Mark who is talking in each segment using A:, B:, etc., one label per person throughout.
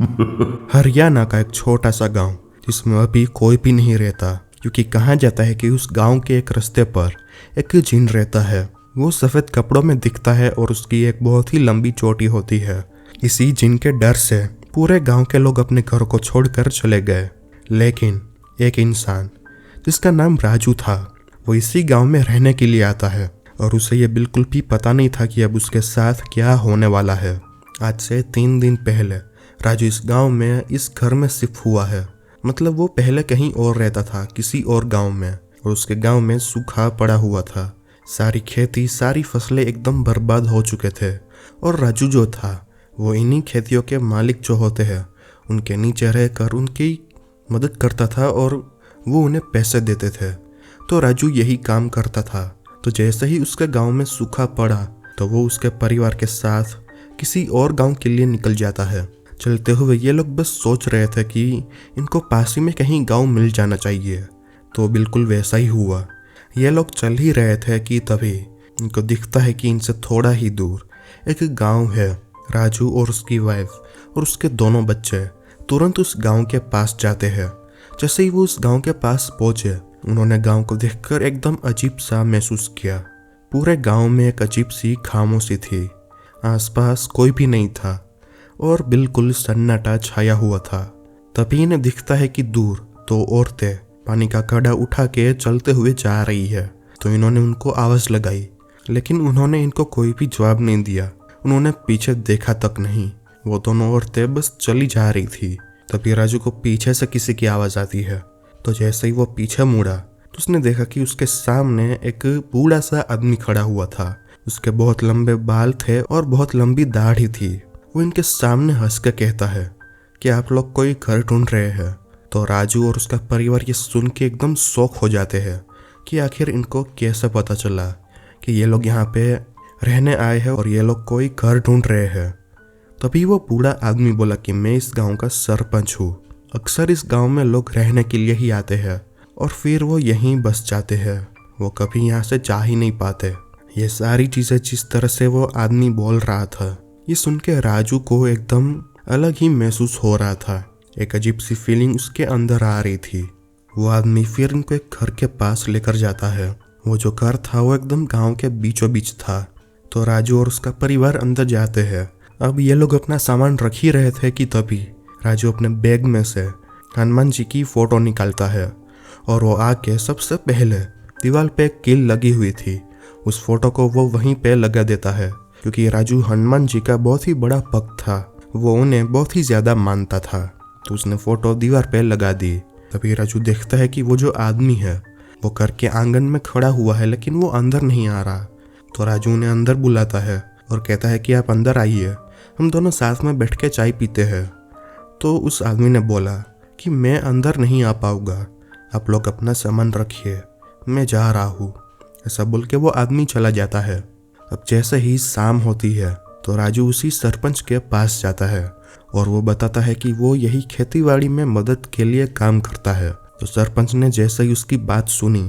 A: हरियाणा का एक छोटा सा गांव जिसमें अभी कोई भी नहीं रहता, क्योंकि कहा जाता है कि उस गांव के एक रास्ते पर एक जिन रहता है। वो सफ़ेद कपड़ों में दिखता है और उसकी एक बहुत ही लंबी चोटी होती है। इसी जिन के डर से पूरे गांव के लोग अपने घर को छोड़कर चले गए। लेकिन एक इंसान जिसका नाम राजू था, वो इसी गांव में रहने के लिए आता है और उसे ये बिल्कुल भी पता नहीं था कि अब उसके साथ क्या होने वाला है। आज से 3 दिन पहले राजू इस गांव में इस घर में शिफ्ट हुआ है। मतलब वो पहले कहीं और रहता था, किसी और गांव में, और उसके गांव में सूखा पड़ा हुआ था। सारी खेती, सारी फसलें एकदम बर्बाद हो चुके थे। और राजू जो था वो इन्हीं खेतियों के मालिक जो होते हैं उनके नीचे रहकर उनकी मदद करता था और वो उन्हें पैसे देते थे। तो राजू यही काम करता था। तो जैसे ही उसके गांव में सूखा पड़ा तो वो उसके परिवार के साथ किसी और गांव के लिए निकल जाता है। चलते हुए ये लोग बस सोच रहे थे कि इनको पास ही में कहीं गांव मिल जाना चाहिए। तो बिल्कुल वैसा ही हुआ। ये लोग चल ही रहे थे कि तभी इनको दिखता है कि इनसे थोड़ा ही दूर एक गांव है। राजू और उसकी वाइफ और उसके दोनों बच्चे तुरंत उस गांव के पास जाते हैं। जैसे ही वो उस गांव के पास पहुंचे, उन्होंने गांव को देखकर एकदम अजीब सा महसूस किया। पूरे गांव में एक अजीब सी खामोशी थी। आसपास कोई भी नहीं था और बिल्कुल सन्नाटा छाया हुआ था। तभी इन्हें दिखता है कि दूर 2 औरतें पानी का घड़ा उठा के चलते हुए जा रही है। तो इन्होंने उनको आवाज़ लगाई, लेकिन उन्होंने इनको कोई भी जवाब नहीं दिया। उन्होंने पीछे देखा तक नहीं। वो दोनों औरतें बस चली जा रही थी। तभी राजू को पीछे से किसी की आवाज़ आती है। तो जैसे ही वो पीछे मुड़ा तो उसने देखा कि उसके सामने एक बूढ़ा सा आदमी खड़ा हुआ था। उसके बहुत लंबे बाल थे और बहुत लंबी दाढ़ी थी। वो इनके सामने हंस के कहता है कि आप लोग कोई घर ढूंढ रहे हैं। तो राजू और उसका परिवार ये सुन के एकदम शौक हो जाते हैं कि आखिर इनको कैसे पता चला कि ये लोग यहाँ पे रहने आए हैं और ये लोग कोई घर ढूंढ रहे हैं। तभी वो बूढ़ा आदमी बोला कि मैं इस गांव का सरपंच हूँ। अक्सर इस गांव में लोग रहने के लिए ही आते हैं और फिर वो यहीं बस जाते हैं। वो कभी यहाँ से जा ही नहीं पाते। ये सारी चीज़ें जिस तरह से वो आदमी बोल रहा था, ये सुन के राजू को एकदम अलग ही महसूस हो रहा था। एक अजीब सी फीलिंग उसके अंदर आ रही थी। वो आदमी फिर इनको एक घर के पास लेकर जाता है। वो जो घर था वो एकदम गांव के बीचों बीच था। तो राजू और उसका परिवार अंदर जाते हैं। अब ये लोग अपना सामान रख ही रहे थे कि तभी राजू अपने बैग में से हनुमान जी की फोटो निकालता है और वो आके सबसे पहले दीवार पे एक कील लगी हुई थी, उस फोटो को वो वहीं पे लगा देता है। क्योंकि राजू हनुमान जी का बहुत ही बड़ा भक्त था, वो उन्हें बहुत ही ज़्यादा मानता था। तो उसने फोटो दीवार पे लगा दी। तभी राजू देखता है कि वो जो आदमी है वो घर के आंगन में खड़ा हुआ है, लेकिन वो अंदर नहीं आ रहा। तो राजू उन्हें अंदर बुलाता है और कहता है कि आप अंदर आइए, हम दोनों साथ में बैठ के चाय पीते हैं। तो उस आदमी ने बोला कि मैं अंदर नहीं आ पाऊँगा, आप लोग अपना सामान रखिए, मैं जा रहा हूँ। ऐसा बोल के वो आदमी चला जाता है। अब जैसे ही शाम होती है तो राजू उसी सरपंच के पास जाता है और वो बताता है कि वो यही खेतीबाड़ी में मदद के लिए काम करता है। तो सरपंच ने जैसे ही उसकी बात सुनी,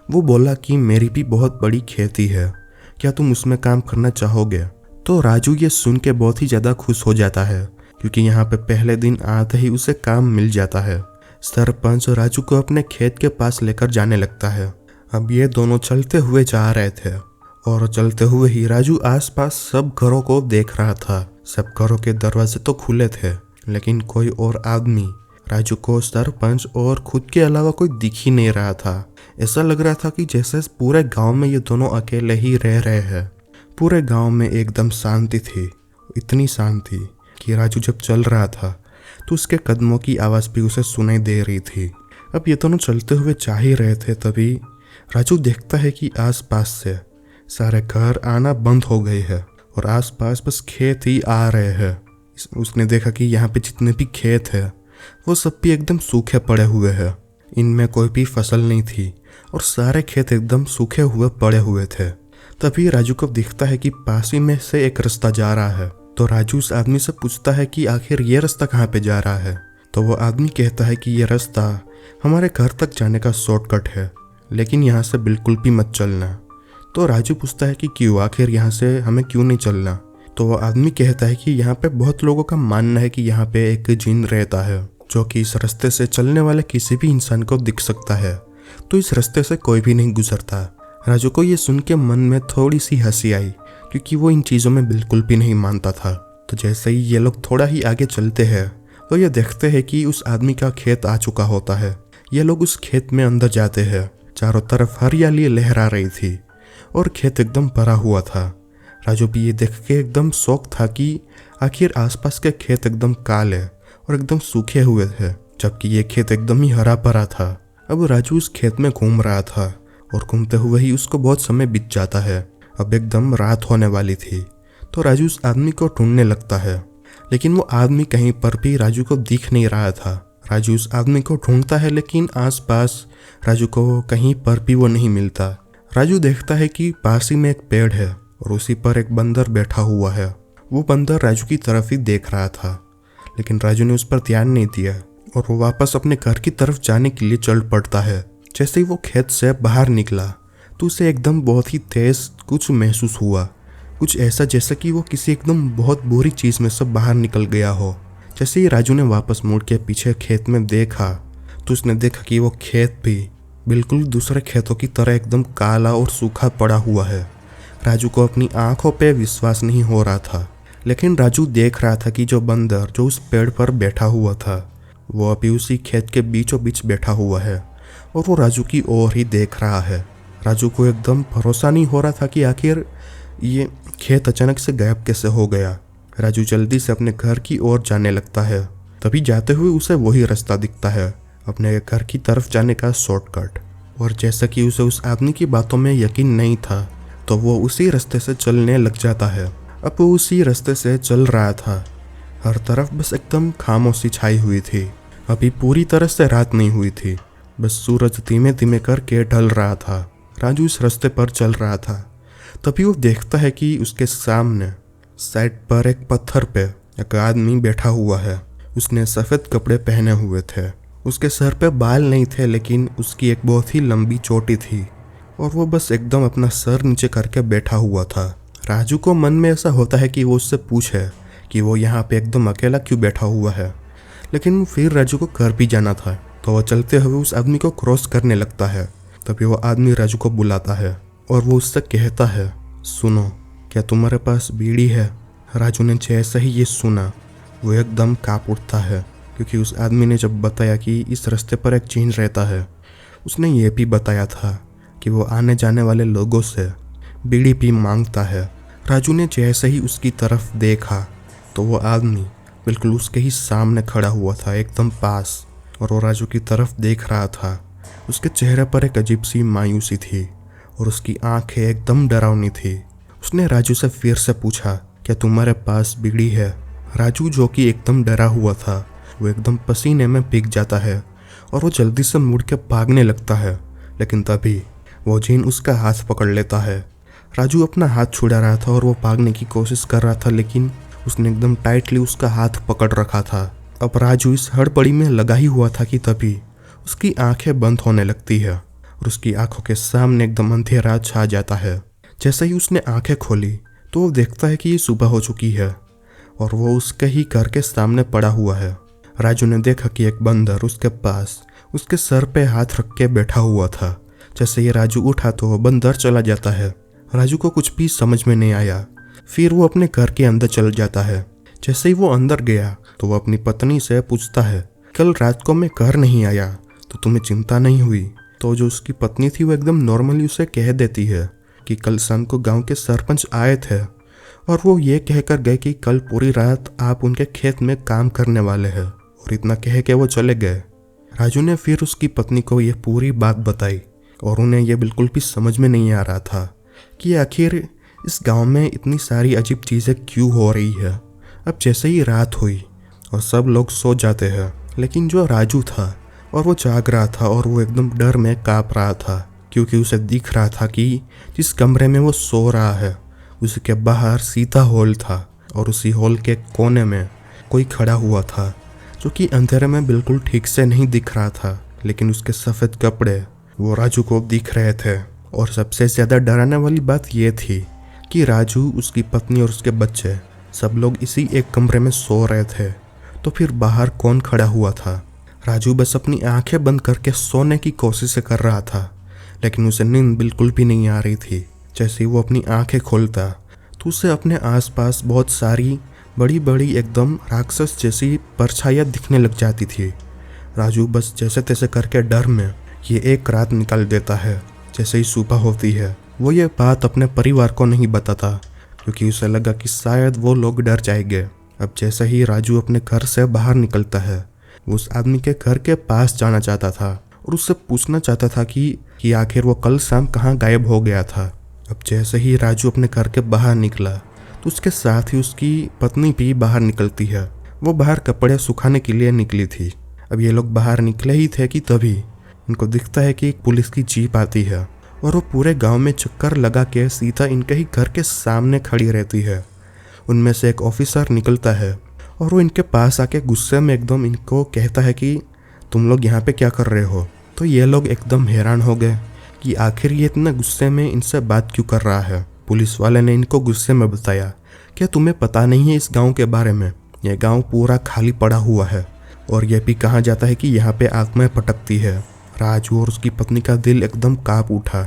A: वो बोला कि मेरी भी बहुत बड़ी खेती है, क्या तुम उसमें काम करना चाहोगे? तो राजू ये सुन के बहुत ही ज़्यादा खुश हो जाता है, क्योंकि यहाँ पे पहले दिन आते ही उसे काम मिल जाता है। सरपंच राजू को अपने खेत के पास लेकर जाने लगता है। अब ये दोनों चलते हुए जा रहे थे और चलते हुए ही राजू आसपास सब घरों को देख रहा था। सब घरों के दरवाजे तो खुले थे, लेकिन कोई और आदमी राजू को सरपंच और खुद के अलावा कोई दिख ही नहीं रहा था। ऐसा लग रहा था कि जैसे पूरे गांव में ये दोनों अकेले ही रह रहे हैं। पूरे गांव में एकदम शांति थी, इतनी शांति कि राजू जब चल रहा था तो उसके कदमों की आवाज़ भी उसे सुनाई दे रही थी। अब ये दोनों चलते हुए जा ही रहे थे, तभी राजू देखता है कि आसपास से सारे घर आना बंद हो गए हैं और आसपास बस खेत ही आ रहे हैं। उसने देखा कि यहाँ पे जितने भी खेत हैं वो सब भी एकदम सूखे पड़े हुए हैं। इनमें कोई भी फसल नहीं थी और सारे खेत एकदम सूखे हुए पड़े हुए थे। तभी राजू को दिखता है कि पास ही में से एक रास्ता जा रहा है। तो राजू उस आदमी से पूछता है कि आखिर ये रास्ता कहाँ पे जा रहा है? तो वो आदमी कहता है कि ये रास्ता हमारे घर तक जाने का शॉर्टकट है, लेकिन यहाँ से बिल्कुल भी मत चलना। तो राजू पूछता है कि क्यों, आखिर यहाँ से हमें क्यों नहीं चलना? तो वो आदमी कहता है कि यहाँ पे बहुत लोगों का मानना है कि यहाँ पे एक जिन रहता है जो कि इस रास्ते से चलने वाले किसी भी इंसान को दिख सकता है, तो इस रास्ते से कोई भी नहीं गुजरता। राजू को ये सुन के मन में थोड़ी सी हंसी आई क्योंकि वो इन चीज़ों में बिल्कुल भी नहीं मानता था। तो जैसे ही ये लोग थोड़ा ही आगे चलते हैं तो ये देखते हैं कि उस आदमी का खेत आ चुका होता है। ये लोग उस खेत में अंदर जाते हैं। चारों तरफ हरियाली लहरा रही थी और खेत एकदम भरा हुआ था। राजू भी ये देख के एकदम शौक था कि आखिर आसपास के खेत एकदम काले और एकदम सूखे हुए थे, जबकि ये खेत एकदम ही हरा भरा था। अब राजू उस खेत में घूम रहा था और घूमते हुए ही उसको बहुत समय बीत जाता है। अब एकदम रात होने वाली थी तो राजू उस आदमी को ढूंढने लगता है, लेकिन वो आदमी कहीं पर भी राजू को दिख नहीं रहा था। राजू उस आदमी को ढूंढता है लेकिन आसपास राजू को कहीं पर भी वो नहीं मिलता। राजू देखता है कि पास ही में एक पेड़ है और उसी पर एक बंदर बैठा हुआ है। वो बंदर राजू की तरफ ही देख रहा था, लेकिन राजू ने उस पर ध्यान नहीं दिया और वो वापस अपने घर की तरफ जाने के लिए चल पड़ता है। जैसे ही वो खेत से बाहर निकला तो उसे एकदम बहुत ही तेज कुछ महसूस हुआ, कुछ ऐसा जैसा कि वो किसी एकदम बहुत बुरी चीज़ में से बाहर निकल गया हो। जैसे ही राजू ने वापस मुड़ के पीछे खेत में देखा तो उसने देखा कि वो खेत भी बिल्कुल दूसरे खेतों की तरह एकदम काला और सूखा पड़ा हुआ है। राजू को अपनी आंखों पे विश्वास नहीं हो रहा था, लेकिन राजू देख रहा था कि जो बंदर जो उस पेड़ पर बैठा हुआ था वो अभी उसी खेत के बीचों बीच बैठा हुआ है और वो राजू की ओर ही देख रहा है। राजू को एकदम भरोसा नहीं हो रहा था कि आखिर ये खेत अचानक से गायब कैसे हो गया। राजू जल्दी से अपने घर की ओर जाने लगता है। तभी जाते हुए उसे वही रास्ता दिखता है, अपने घर की तरफ जाने का शॉर्टकट। और जैसा कि उसे उस आदमी की बातों में यकीन नहीं था तो वो उसी रास्ते से चलने लग जाता है। अब वो उसी रास्ते से चल रहा था। हर तरफ बस एकदम खामोशी छाई हुई थी। अभी पूरी तरह से रात नहीं हुई थी, बस सूरज धीमे धीमे करके ढल रहा था। राजू इस रास्ते पर चल रहा था। तभी वो देखता है कि उसके सामने साइड पर एक पत्थर पे एक आदमी बैठा हुआ है। उसने सफ़ेद कपड़े पहने हुए थे। उसके सर पे बाल नहीं थे, लेकिन उसकी एक बहुत ही लंबी चोटी थी और वो बस एकदम अपना सर नीचे करके बैठा हुआ था। राजू को मन में ऐसा होता है कि वो उससे पूछे कि वो यहाँ पे एकदम अकेला क्यों बैठा हुआ है, लेकिन फिर राजू को घर भी जाना था तो वह चलते हुए उस आदमी को क्रॉस करने लगता है। तभी वो आदमी राजू को बुलाता है और वो उससे कहता है, सुनो, क्या तुम्हारे पास बीड़ी है? राजू ने जैसे ही ये सुना वो एकदम काँप उठता है, क्योंकि उस आदमी ने जब बताया कि इस रास्ते पर एक जिन रहता है, उसने ये भी बताया था कि वो आने जाने वाले लोगों से बीड़ी भी मांगता है। राजू ने जैसे ही उसकी तरफ देखा तो वो आदमी बिल्कुल उसके ही सामने खड़ा हुआ था, एकदम पास, और वो राजू की तरफ देख रहा था। उसके चेहरे पर एक अजीब सी मायूसी थी और उसकी आंखें एकदम डरावनी थी। उसने राजू से फिर से पूछा, क्या तुम्हारे पास बीड़ी है? राजू, जो कि एकदम डरा हुआ था, वो एकदम पसीने में भीग जाता है और वो जल्दी से मुड़ के भागने लगता है, लेकिन तभी वो जिन उसका हाथ पकड़ लेता है। राजू अपना हाथ छुड़ा रहा था और वो भागने की कोशिश कर रहा था, लेकिन उसने एकदम टाइटली उसका हाथ पकड़ रखा था। अब राजू इस हड़बड़ी में लगा ही हुआ था कि तभी उसकी आंखें बंद होने लगती है और उसकी आंखों के सामने एकदम अंधेरा छा जाता है। जैसे ही उसने आंखें खोली तो वो देखता है कि ये सुबह हो चुकी है और वो उसके ही घर के सामने पड़ा हुआ है। राजू ने देखा कि एक बंदर उसके पास उसके सर पे हाथ रख के बैठा हुआ था। जैसे ही राजू उठा तो वो बंदर चला जाता है। राजू को कुछ भी समझ में नहीं आया। फिर वो अपने घर के अंदर चल जाता है। जैसे ही वो अंदर गया तो वो अपनी पत्नी से पूछता है, कल रात को मैं घर नहीं आया तो तुम्हें चिंता नहीं हुई? तो जो उसकी पत्नी थी वो एकदम नॉर्मली उसे कह देती है कि कल शाम को गांव के सरपंच आए थे और वो ये कहकर गए कि कल पूरी रात आप उनके खेत में काम करने वाले हैं, और इतना कह के वो चले गए। राजू ने फिर उसकी पत्नी को ये पूरी बात बताई और उन्हें यह बिल्कुल भी समझ में नहीं आ रहा था कि आखिर इस गांव में इतनी सारी अजीब चीज़ें क्यों हो रही है। अब जैसे ही रात हुई और सब लोग सो जाते हैं, लेकिन जो राजू था और वो जाग रहा था और वो एकदम डर में काँप रहा था, क्योंकि उसे दिख रहा था कि जिस कमरे में वो सो रहा है उसके बाहर सीधा हॉल था और उसी हॉल के कोने में कोई खड़ा हुआ था जो कि अंधेरे में बिल्कुल ठीक से नहीं दिख रहा था, लेकिन उसके सफ़ेद कपड़े वो राजू को दिख रहे थे। और सबसे ज़्यादा डराने वाली बात यह थी कि राजू, उसकी पत्नी और उसके बच्चे सब लोग इसी एक कमरे में सो रहे थे, तो फिर बाहर कौन खड़ा हुआ था? राजू बस अपनी आंखें बंद करके सोने की कोशिश कर रहा था, लेकिन उसे नींद बिल्कुल भी नहीं आ रही थी। जैसे ही वो अपनी आंखें खोलता तो उसे अपने आसपास बहुत सारी बड़ी बड़ी एकदम राक्षस जैसी परछाइयाँ दिखने लग जाती थी। राजू बस जैसे तैसे करके डर में ये एक रात निकाल देता है। जैसे ही सुबह होती है वो ये बात अपने परिवार को नहीं बताता, क्योंकि उसे लगा कि शायद वो लोग डर जाएंगे। अब जैसे ही राजू अपने घर से बाहर निकलता है, वो उस आदमी के घर के पास जाना चाहता था और उससे पूछना चाहता था कि आखिर वो कल शाम कहाँ गायब हो गया था। अब जैसे ही राजू अपने घर के बाहर निकला तो उसके साथ ही उसकी पत्नी भी बाहर निकलती है। वो बाहर कपड़े सुखाने के लिए निकली थी। अब ये लोग बाहर निकले ही थे कि तभी इनको दिखता है कि एक पुलिस की जीप आती है और वो पूरे गांव में चक्कर लगा के सीधा इनके ही घर के सामने खड़ी रहती है। उनमें से एक ऑफिसर निकलता है और वो इनके पास आके गुस्से में एकदम इनको कहता है कि तुम लोग यहाँ पे क्या कर रहे हो? तो ये लोग एकदम हैरान हो गए कि आखिर ये इतना गुस्से में इनसे बात क्यों कर रहा है। पुलिस वाले ने इनको गुस्से में बताया कि तुम्हें पता नहीं है इस गांव के बारे में, यह गांव पूरा खाली पड़ा हुआ है और यह भी कहा जाता है कि यहाँ पे आत्माएं भटकती है। राजू और उसकी पत्नी का दिल एकदम कांप उठा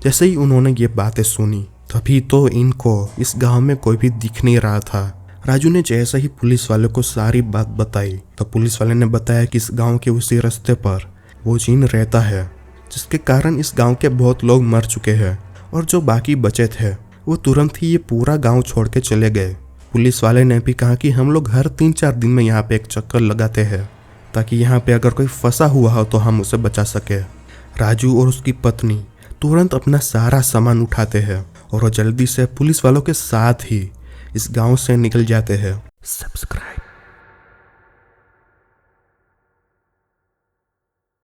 A: जैसे ही उन्होंने ये बातें सुनी। तभी तो इनको इस गांव में कोई भी दिख नहीं रहा था। राजू ने जैसे ही पुलिस वाले को सारी बात बताई तो पुलिस वाले ने बताया कि इस गांव के उसी रास्ते पर वो जिन रहता है, जिसके कारण इस गांव के बहुत लोग मर चुके हैं और जो बाकी बचे थे वो तुरंत ही ये पूरा गांव छोड़ के चले गए। पुलिस वाले ने भी कहा कि हम लोग हर 3-4 दिन में यहाँ पे एक चक्कर लगाते हैं ताकि यहाँ पे अगर कोई फंसा हुआ हो तो हम उसे बचा सके। राजू और उसकी पत्नी तुरंत अपना सारा सामान उठाते हैं और वो जल्दी से पुलिस वालों के साथ ही इस गांव से निकल जाते हैं। सब्सक्राइब